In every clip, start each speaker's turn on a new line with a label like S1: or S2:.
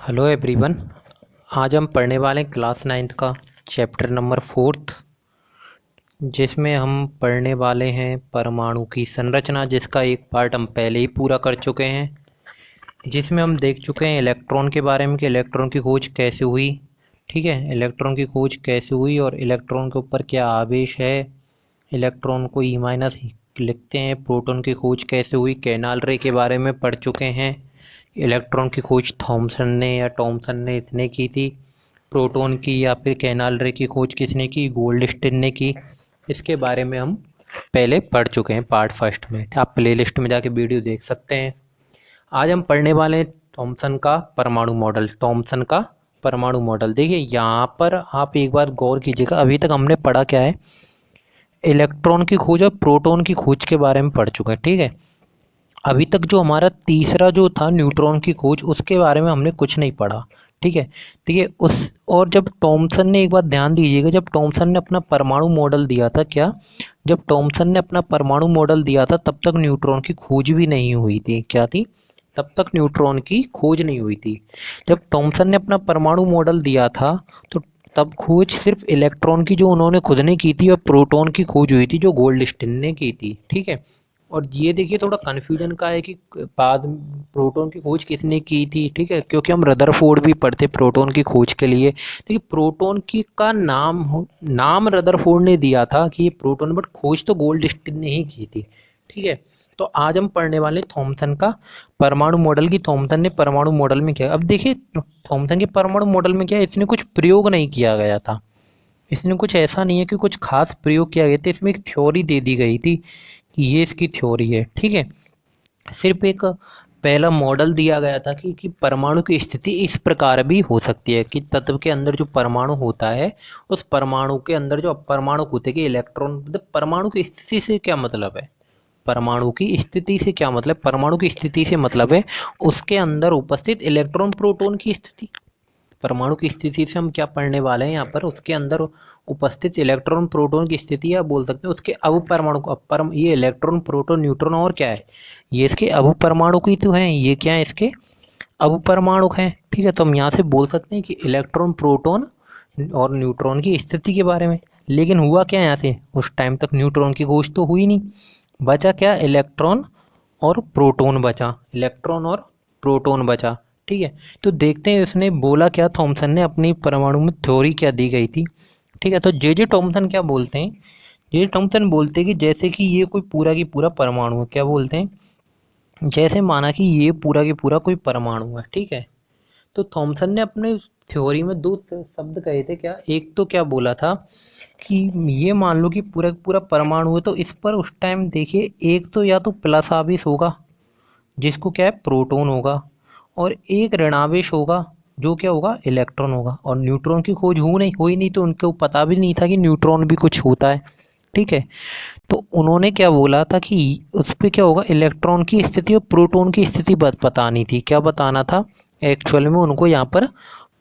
S1: Hello everyone. आज हम पढ़ने वाले हैं क्लास 9th का चैप्टर नंबर 4, जिसमें हम पढ़ने वाले हैं परमाणु की संरचना, जिसका एक पार्ट हम पहले ही पूरा कर चुके हैं, जिसमें हम देख चुके हैं इलेक्ट्रॉन के बारे में कि इलेक्ट्रॉन की खोज कैसे हुई। ठीक है, इलेक्ट्रॉन की खोज कैसे हुई और इलेक्ट्रॉन के ऊपर क्या आवेश है। इलेक्ट्रॉन को ई माइनस लिखते हैं। प्रोटॉन की खोज कैसे हुई, कैनाल रे के बारे में पढ़ चुके हैं। इलेक्ट्रॉन की खोज थॉमसन ने या टॉमसन ने इसने की थी। प्रोटॉन की या फिर कैनाल रे की खोज किसने की, गोल्डस्टीन ने की। इसके बारे में हम पहले पढ़ चुके हैं पार्ट फर्स्ट में। आप प्लेलिस्ट में जाके वीडियो देख सकते हैं। आज हम पढ़ने वाले हैं थॉमसन का परमाणु मॉडल। थॉमसन का परमाणु मॉडल देखिए, यहाँ पर आप एक बार गौर कीजिएगा। अभी तक हमने पढ़ा क्या है, इलेक्ट्रॉन की खोज और प्रोटॉन की खोज के बारे में पढ़ चुके हैं। ठीक है, अभी तक जो हमारा तीसरा जो था न्यूट्रॉन की खोज, उसके बारे में हमने कुछ नहीं पढ़ा। ठीक है, देखिए उस और जब टॉमसन ने, एक बात ध्यान दीजिएगा, जब टॉमसन ने अपना परमाणु मॉडल दिया था, क्या, जब टॉमसन ने अपना परमाणु मॉडल दिया था तब तक न्यूट्रॉन की खोज भी नहीं हुई थी। क्या थी? तब तक न्यूट्रॉन की खोज नहीं हुई थी। जब टॉमसन ने अपना परमाणु मॉडल दिया था तो तब खोज सिर्फ इलेक्ट्रॉन की जो उन्होंने खुद ने की थी और प्रोटॉन की खोज हुई थी जो गोल्डस्टीन ने की थी। ठीक है, और ये देखिए थोड़ा कन्फ्यूजन का है कि बाद प्रोटॉन की खोज किसने की थी। ठीक है, क्योंकि हम रदरफोर्ड भी पढ़ते प्रोटॉन की खोज के लिए। देखिए प्रोटॉन की का नाम रदरफोर्ड ने दिया था कि ये प्रोटॉन, बट खोज तो गोल्डस्टीन ने ही की थी। ठीक है, तो आज हम पढ़ने वाले थॉमसन का परमाणु मॉडल की थॉमसन ने परमाणु मॉडल में क्या। अब देखिए थॉमसन के परमाणु मॉडल में क्या है, इसने कुछ प्रयोग नहीं किया गया था। इसमें कुछ ऐसा नहीं है कि कुछ खास प्रयोग किया गया था। इसमें एक थ्योरी दे दी गई थी कि ये इसकी थ्योरी है। ठीक है, सिर्फ एक पहला मॉडल दिया गया था कि परमाणु की स्थिति इस प्रकार भी हो सकती है कि तत्व के अंदर जो परमाणु होता है, उस परमाणु के अंदर जो अपरमाणु होते हैं कि इलेक्ट्रॉन, मतलब परमाणु की स्थिति से क्या मतलब है, परमाणु की स्थिति से क्या मतलब, परमाणु की स्थिति से मतलब है उसके अंदर उपस्थित इलेक्ट्रॉन प्रोटॉन की स्थिति। परमाणु की स्थिति से हम क्या पढ़ने वाले हैं यहाँ पर, उसके अंदर उपस्थित इलेक्ट्रॉन प्रोटॉन की स्थिति, या बोल सकते हैं उसके अवपरमाणु को। ये इलेक्ट्रॉन प्रोटॉन न्यूट्रॉन और क्या है, ये इसके अवपरमाणु की तो हैं। ये क्या है, इसके अवपरमाणु हैं। ठीक है, तो हम यहाँ से बोल सकते हैं कि इलेक्ट्रॉन प्रोटॉन और न्यूट्रॉन की स्थिति के बारे में। लेकिन हुआ क्या यहाँ से, उस टाइम तक न्यूट्रॉन की खोज तो हुई नहीं। बचा क्या, इलेक्ट्रॉन और प्रोटॉन बचा, इलेक्ट्रॉन और प्रोटॉन बचा। ठीक है, तो देखते हैं उसने बोला क्या, थॉमसन ने अपनी परमाणु में थ्योरी क्या दी गई थी। ठीक है, तो जे थॉमसन क्या बोलते हैं, जे थॉमसन बोलते हैं कि जैसे कि ये कोई पूरा की पूरा परमाणु है। क्या बोलते हैं, जैसे माना कि ये पूरा की पूरा कोई परमाणु है। ठीक है, तो थॉमसन ने अपने थ्योरी में दो शब्द कहे थे। क्या, एक तो क्या बोला था कि ये मान लो कि पूरा का पूरा परमाणु है, तो इस पर उस टाइम देखिए एक तो या तो प्लस आवेश होगा जिसको क्या है, प्रोटॉन होगा, और एक ऋणावेश होगा जो क्या होगा, इलेक्ट्रॉन होगा। और न्यूट्रॉन की खोज हुई नहीं, तो उनको पता भी नहीं था कि न्यूट्रॉन भी कुछ होता है। ठीक है, तो उन्होंने क्या बोला था कि उस पर क्या होगा, इलेक्ट्रॉन की स्थिति और प्रोटॉन की स्थिति बतानी थी। क्या बताना था, एक्चुअल में उनको यहाँ पर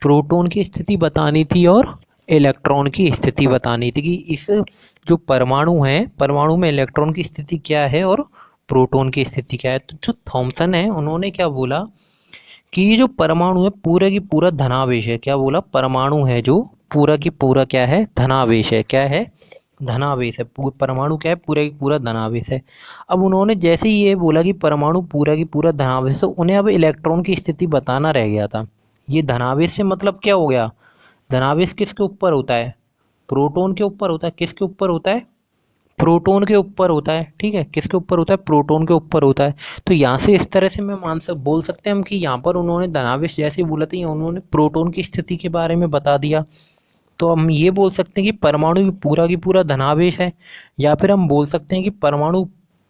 S1: प्रोटॉन की स्थिति बतानी थी और इलेक्ट्रॉन की स्थिति बतानी थी कि इस जो परमाणु है, परमाणु में इलेक्ट्रॉन की स्थिति क्या है और प्रोटॉन की स्थिति क्या है। तो जो थॉमसन है उन्होंने क्या बोला कि ये जो परमाणु है पूरा की पूरा धनावेश है। क्या बोला, परमाणु है जो पूरा की पूरा क्या है, धनावेश है। क्या है, धनावेश है। परमाणु क्या है, पूरा की पूरा धनावेश है। अब उन्होंने जैसे ही ये बोला कि परमाणु पूरा की पूरा धनावेश, तो उन्हें अब इलेक्ट्रॉन की स्थिति बताना रह गया था। ये धनावेश से मतलब क्या हो गया, धनावेश किसके ऊपर होता है, प्रोटॉन के ऊपर होता है। किसके ऊपर होता है, प्रोटॉन के ऊपर होता है। ठीक है, किसके ऊपर होता है, प्रोटॉन के ऊपर होता है। तो यहाँ से इस तरह से मैं बोल सकते हैं हम कि यहाँ पर उन्होंने धनावेश जैसे बोला था, उन्होंने प्रोटॉन की स्थिति के बारे में बता दिया। तो हम ये बोल सकते हैं कि परमाणु की पूरा धनावेश है, या फिर हम बोल सकते हैं कि परमाणु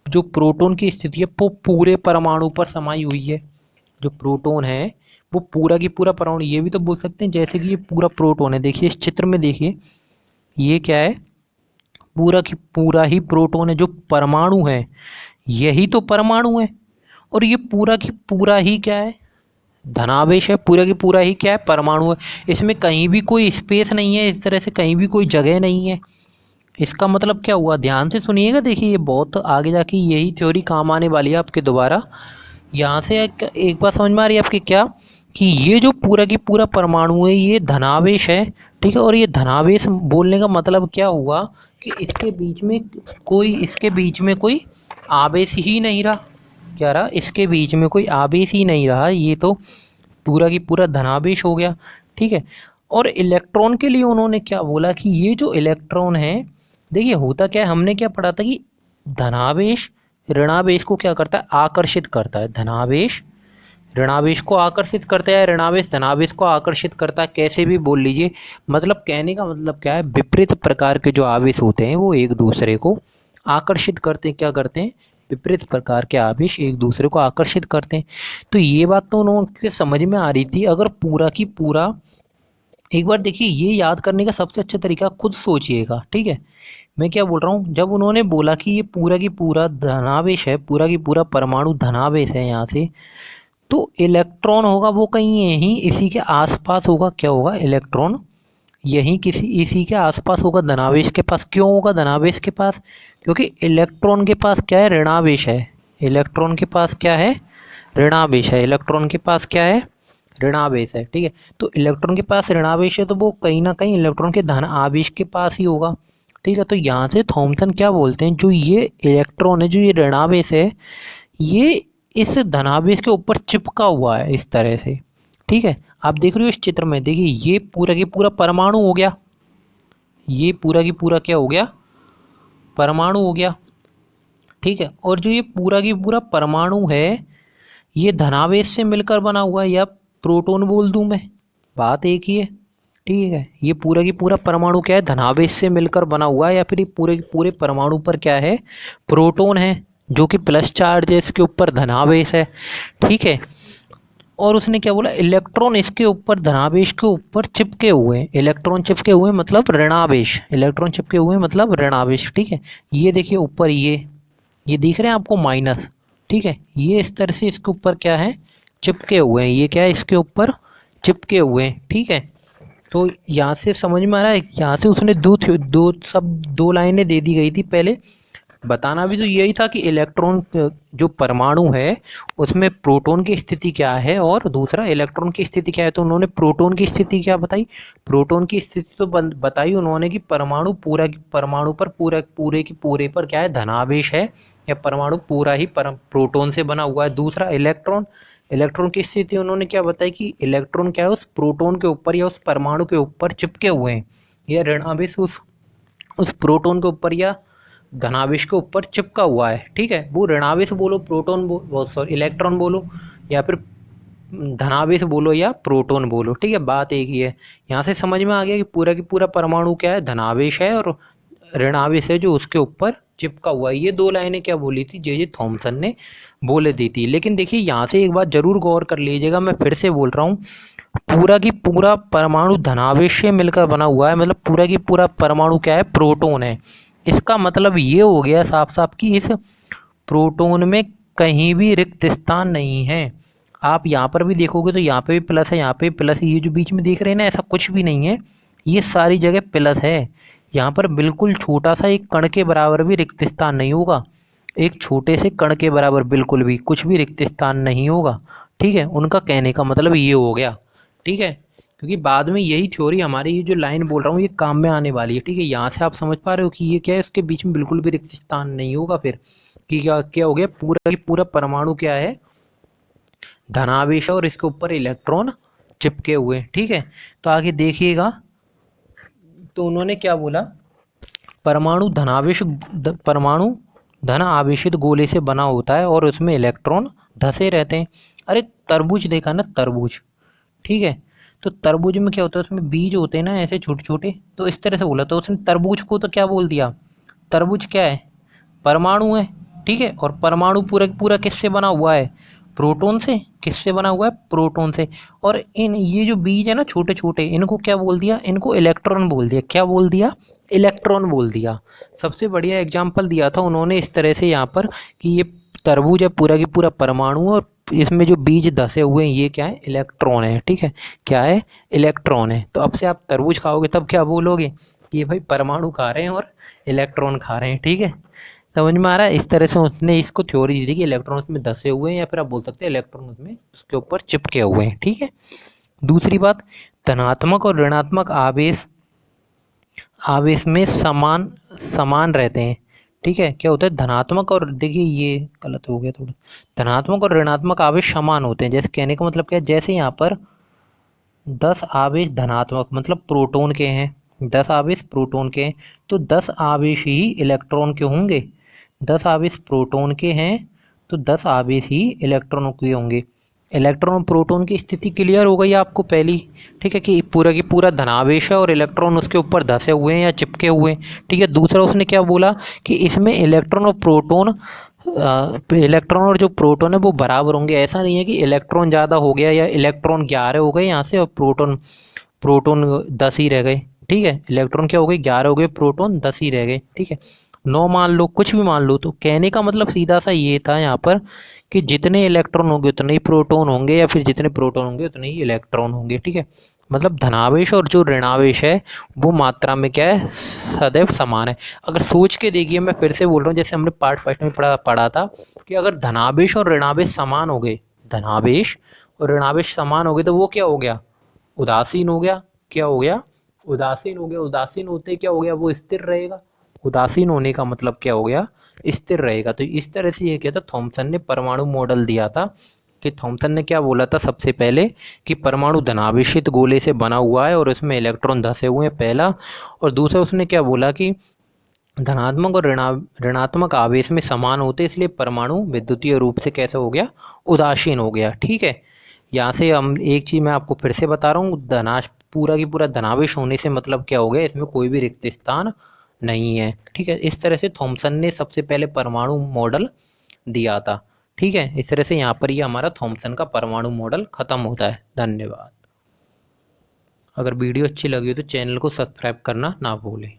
S1: जो प्रोटॉन की स्थिति है वो पूरे परमाणु पर समाई हुई है। जो प्रोटॉन है वो पूरा की पूरा परमाणु, ये भी तो बोल सकते हैं जैसे कि ये पूरा प्रोटॉन है। देखिए इस चित्र में देखिए, ये क्या है, पूरा की पूरा ही प्रोटॉन है। जो परमाणु है यही तो परमाणु है, और ये पूरा की पूरा ही क्या है, धनावेश है। पूरा की पूरा ही क्या है, परमाणु है। इसमें कहीं भी कोई स्पेस नहीं है, इस तरह से कहीं भी कोई जगह नहीं है। इसका मतलब क्या हुआ, ध्यान से सुनिएगा। देखिए ये बहुत आगे जाके यही थ्योरी काम आने वाली है आपके दोबारा। यहाँ से एक बात समझ में आ रही है आपकी क्या, कि ये जो पूरा की पूरा परमाणु है ये धनावेश है, ठीक है। और ये धनावेश बोलने का मतलब क्या हुआ कि इसके बीच में कोई आवेश ही नहीं रहा। क्या रहा? इसके बीच में कोई आवेश ही नहीं रहा, ये तो पूरा की पूरा धनावेश हो गया, ठीक है। और इलेक्ट्रॉन के लिए उन्होंने क्या बोला कि ये जो इलेक्ट्रॉन है, देखिए होता क्या है, हमने क्या पढ़ा था कि धनावेश ऋणावेश को क्या करता है? आकर्षित करता है। धनावेश ऋणावेश को आकर्षित करता है, ऋणावेश धनावेश को आकर्षित करता है, कैसे भी बोल लीजिए। मतलब कहने का मतलब क्या है, विपरीत प्रकार के जो आवेश होते हैं वो एक दूसरे को आकर्षित करते हैं। क्या करते हैं? विपरीत प्रकार के आवेश एक दूसरे को आकर्षित करते हैं। तो ये बात तो उन्होंने समझ में आ रही थी। अगर पूरा की पूरा एक बार देखिए, ये याद करने का सबसे अच्छा तरीका खुद सोचिएगा, ठीक है। मैं क्या बोल रहा हूँ, जब उन्होंने बोला कि ये पूरा की पूरा धनावेश है, पूरा की पूरा परमाणु धनावेश है यहाँ से, तो इलेक्ट्रॉन होगा वो कहीं यहीं इसी के आसपास होगा। क्या होगा? इलेक्ट्रॉन यहीं किसी इसी के आसपास होगा, धनावेश के पास। क्यों होगा धनावेश के पास? क्योंकि इलेक्ट्रॉन के पास क्या है? ऋणावेश है। इलेक्ट्रॉन के पास क्या है? ऋणावेश है। इलेक्ट्रॉन के पास क्या है? ऋणावेश है, ठीक है। तो इलेक्ट्रॉन के पास ऋणावेश है तो वो कहीं ना कहीं इलेक्ट्रॉन के धन आवेश के पास ही होगा, ठीक है। तो यहाँ से थॉमसन क्या बोलते हैं, जो ये इलेक्ट्रॉन है, जो ये ऋणावेश है, ये इस धनावेश के ऊपर चिपका हुआ है इस तरह से, ठीक है। आप देख रहे हो इस चित्र में, देखिए ये पूरा की पूरा परमाणु हो गया। ये पूरा की पूरा क्या हो गया? परमाणु हो गया, ठीक है। और जो ये पूरा की पूरा परमाणु है, ये धनावेश से मिलकर बना हुआ है, या प्रोटॉन बोल दूं मैं, बात एक ही है, ठीक है। ये पूरा की पूरा परमाणु क्या है? धनावेश से मिलकर बना हुआ है, या फिर ये पूरे के पूरे परमाणु पर क्या है? प्रोटॉन है, जो कि प्लस चार्ज है, इसके ऊपर धनावेश है, ठीक है। और उसने क्या बोला? इलेक्ट्रॉन इसके ऊपर धनावेश के ऊपर चिपके हुए हैं। इलेक्ट्रॉन चिपके हुए मतलब ऋणावेश, इलेक्ट्रॉन चिपके हुए मतलब ऋणावेश, ठीक है। ये देखिए ऊपर ये दिख रहे हैं आपको माइनस, ठीक है। ये इस तरह से इसके ऊपर क्या है? चिपके हुए हैं। ये क्या है? इसके ऊपर चिपके हुए हैं, ठीक है। तो यहाँ से समझ में आ रहा है, यहाँ से उसने दो लाइनें दे दी गई थी पहले। बताना भी तो यही था कि इलेक्ट्रॉन जो परमाणु है उसमें प्रोटॉन की स्थिति क्या है, और दूसरा इलेक्ट्रॉन की स्थिति क्या है। तो उन्होंने प्रोटॉन की स्थिति क्या बताई? प्रोटॉन की स्थिति तो बताई उन्होंने कि परमाणु पर पूरे की पूरे पर क्या है? धनावेश है, या परमाणु पूरा ही प्रोटॉन से बना हुआ है। दूसरा इलेक्ट्रॉन, इलेक्ट्रॉन की स्थिति उन्होंने क्या बताई कि इलेक्ट्रॉन क्या है? उस प्रोटॉन के ऊपर या उस परमाणु के ऊपर चिपके हुए हैं, या ऋणावेश उस प्रोटॉन के ऊपर या धनावेश के ऊपर चिपका हुआ है, ठीक है। वो ऋणावेश बोलो, प्रोटॉन बोलो, सॉरी इलेक्ट्रॉन बोलो, या फिर धनावेश बोलो या प्रोटॉन बोलो, ठीक है, बात एक ही है। यहाँ से समझ में आ गया कि पूरा की पूरा परमाणु क्या है? धनावेश है, और ऋणावेश है जो उसके ऊपर चिपका हुआ है। ये दो लाइनें क्या बोली थी? जे थॉमसन ने बोले दी थी। लेकिन देखिए यहाँ से एक बात जरूर गौर कर लीजिएगा, मैं फिर से बोल रहा हूँ, पूरा की पूरा परमाणु धनावेश से मिलकर बना हुआ है, मतलब पूरा की पूरा परमाणु क्या है? प्रोटॉन है। इसका मतलब ये हो गया साफ साफ कि इस प्रोटॉन में कहीं भी रिक्त स्थान नहीं है। आप यहाँ पर भी देखोगे तो यहाँ पे भी प्लस है, यहाँ पे भी प्लस है, ये जो बीच में देख रहे हैं ना, ऐसा कुछ भी नहीं है, ये सारी जगह प्लस है। यहाँ पर बिल्कुल छोटा सा एक कण के बराबर भी रिक्त स्थान नहीं होगा, एक छोटे से कण के बराबर बिल्कुल भी कुछ भी रिक्त स्थान नहीं होगा, ठीक है। उनका कहने का मतलब ये हो गया, ठीक है। क्योंकि बाद में यही थ्योरी हमारी, ये जो लाइन बोल रहा हूँ, ये काम में आने वाली है, ठीक है। यहाँ से आप समझ पा रहे हो कि ये क्या है? इसके बीच में बिल्कुल भी रिक्त स्थान नहीं होगा। फिर कि क्या क्या हो गया? पूरा की पूरा परमाणु क्या है? धनावेश है, और इसके ऊपर इलेक्ट्रॉन चिपके हुए, ठीक है। तो आगे देखिएगा, तो उन्होंने क्या बोला? परमाणु धन आवेशित गोले से बना होता है, और उसमें इलेक्ट्रॉन धसे रहते हैं। अरे तरबूज देखा ना, तरबूज, ठीक है। तो तरबूज में क्या होता है? उसमें बीज होते हैं ना, ऐसे छोटे छोटे। तो इस तरह से बोला, तो उसने तरबूज को तो क्या बोल दिया? तरबूज क्या है? परमाणु है, ठीक है। और परमाणु पूरा पूरा किससे बना हुआ है? प्रोटॉन से। किससे बना हुआ है? प्रोटॉन से। और इन ये जो बीज है ना, छोटे छोटे, इनको क्या बोल दिया? इनको इलेक्ट्रॉन बोल दिया। क्या बोल दिया? इलेक्ट्रॉन बोल दिया। सबसे बढ़िया एग्जाम्पल दिया था उन्होंने इस तरह से यहाँ पर, कि ये तरबूज है पूरा की पूरा परमाणु, और इसमें जो बीज धसे हुए हैं ये क्या है? इलेक्ट्रॉन है, ठीक है। क्या है? इलेक्ट्रॉन है। तो अब से आप तरबूज खाओगे तब क्या बोलोगे? कि ये भाई परमाणु खा रहे हैं और इलेक्ट्रॉन खा रहे हैं, ठीक है। समझ में आ रहा है? इस तरह से उसने इसको थ्योरी दी थी कि इलेक्ट्रॉन उसमें धसे हुए हैं, या फिर आप बोल सकते हैं इलेक्ट्रॉन उसमें उसके ऊपर चिपके हुए हैं। ठीक है। दूसरी बात, धनात्मक और ऋणात्मक आवेश आवेश में समान समान रहते हैं। ठीक है। क्या होता है, धनात्मक और, देखिए ये गलत हो गया थोड़ा, धनात्मक और ऋणात्मक आवेश समान होते हैं। जैसे कहने का मतलब क्या है, जैसे यहाँ पर 10 आवेश धनात्मक मतलब प्रोटॉन के हैं, 10 आवेश प्रोटॉन के हैं, तो 10 आवेश ही इलेक्ट्रॉन के होंगे। 10 आवेश प्रोटॉन के हैं तो 10 आवेश ही इलेक्ट्रॉनों के होंगे। इलेक्ट्रॉन और प्रोटॉन की स्थिति क्लियर हो गई आपको पहली। ठीक है, कि पूरा की पूरा धनावेश है और इलेक्ट्रॉन उसके ऊपर धसे हुए हैं या चिपके हुए हैं। ठीक है। दूसरा उसने क्या बोला कि इसमें इलेक्ट्रॉन और प्रोटॉन, इलेक्ट्रॉन और जो प्रोटॉन है वो बराबर होंगे। ऐसा नहीं है कि इलेक्ट्रॉन ज़्यादा हो गया या इलेक्ट्रॉन 11 हो गए यहाँ से और प्रोटॉन प्रोटॉन 10 ही रह गए। ठीक है। इलेक्ट्रॉन क्या हो गए, 11 हो गए, प्रोटॉन 10 ही रह गए। ठीक है। 9 मान लो, कुछ भी मान लो। तो कहने का मतलब सीधा सा ये था यहाँ पर कि जितने इलेक्ट्रॉन होंगे उतने ही प्रोटॉन होंगे, या फिर जितने प्रोटॉन होंगे उतने ही इलेक्ट्रॉन होंगे। ठीक है। मतलब धनावेश और जो ऋणावेश है वो मात्रा में क्या है, सदैव समान है। अगर सोच के देखिए, मैं फिर से बोल रहा हूँ, जैसे हमने पार्ट फर्स्ट में पढ़ा था कि अगर धनावेश और ऋणावेश समान हो गए, धनावेश और ऋणावेश समान हो गए, तो वो क्या हो गया, उदासीन हो गया। क्या हो गया, उदासीन हो गया। उदासीन होते क्या हो गया, वो स्थिर रहेगा। उदासीन होने का मतलब क्या हो गया, स्थिर रहेगा। तो इस तरह से ये क्या था, थॉमसन ने परमाणु मॉडल दिया था। कि थॉमसन ने क्या बोला था सबसे पहले कि परमाणु धनावेशित गोले से बना हुआ है और उसमें इलेक्ट्रॉन धसे हुए हैं, पहला। और दूसरा उसने क्या बोला कि धनात्मक और ऋणात्मक आवेश में समान होते, इसलिए परमाणु विद्युतीय रूप से कैसा हो गया, उदासीन हो गया। ठीक है। यहाँ से हम एक चीज़ मैं आपको फिर से बता रहा हूँ, धनाश पूरा की पूरा धनावेश होने से मतलब क्या हो गया, इसमें कोई भी रिक्त स्थान नहीं है। ठीक है। इस तरह से थॉमसन ने सबसे पहले परमाणु मॉडल दिया था। ठीक है। इस तरह से यहाँ पर ये हमारा थॉमसन का परमाणु मॉडल खत्म होता है। धन्यवाद। अगर वीडियो अच्छी लगी हो तो चैनल को सब्सक्राइब करना ना भूलें।